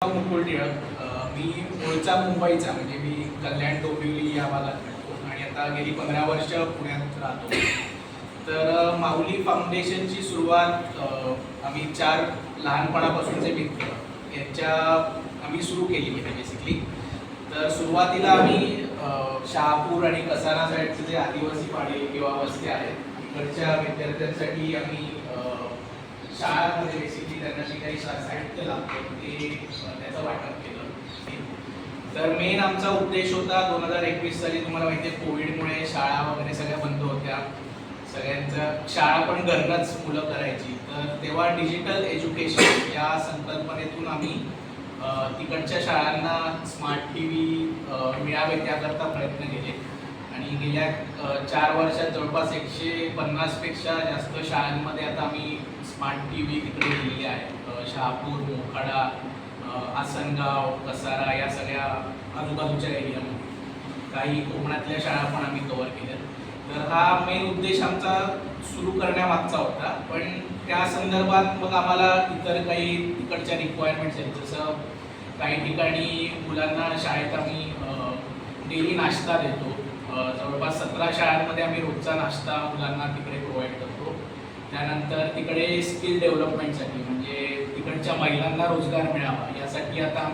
मुकुल टिळक. मी मूळचा मुंबईचा, म्हणजे मी कल्याण डोंबिवली या भागात राहतो आणि आता गेली 15 वर्ष पुण्यात राहतो. तर माऊली फाउंडेशनची सुरुवात आम्ही 4 लहानपणापासूनचे मित्र यांच्या आम्ही सुरू केली आहे बेसिकली. तर सुरुवातीला आम्ही शहापूर आणि कसारा साईडचे जे आदिवासी पाडे किंवा वस्त्या आहेत तिकडच्या विद्यार्थ्यांसाठी आम्ही शाळांमध्ये बेसिकली त्यांना जे काही साहित्य लागतं ते त्याचं वाटप केलं. तर मेन आमचा उद्देश होता 2021 साली, तुम्हाला माहिती आहे कोविडमुळे शाळा वगैरे सगळ्या बंद होत्या, सगळ्यांच्या शाळा पण घरनंच मुलं करायची. तर तेव्हा डिजिटल एज्युकेशन या संकल्पनेतून आम्ही तिकडच्या शाळांना स्मार्ट TV मिळावे त्याकरता प्रयत्न केले आणि गेल्या 4 वर्षात जवळपास 150 पेक्षा जास्त शाळांमध्ये आता आम्ही स्मार्ट TV तिकडे दिलेले आहेत. शहापूर, मोखाडा, आसनगाव, कसारा या सगळ्या आजूबाजूच्या एरियामध्ये काही कोकणातल्या शाळा पण आम्ही कव्हर केल्या. तर हा मेन उद्देश आमचा सुरू करण्यामागचा होता. पण त्या संदर्भात मग आम्हाला इतर काही तिकडच्या रिक्वायरमेंट्स आहेत. जसं काही ठिकाणी मुलांना शाळेत आम्ही डेली नाश्ता देतो. जवळपास 17 शाळांमध्ये आम्ही रोजचा नाश्ता मुलांना तिकडे प्रोव्हाइड करतो. त्यानंतर तिकडे स्किल डेव्हलपमेंटसाठी, म्हणजे तिकडच्या महिलांना रोजगार मिळावा यासाठी आता आम्ही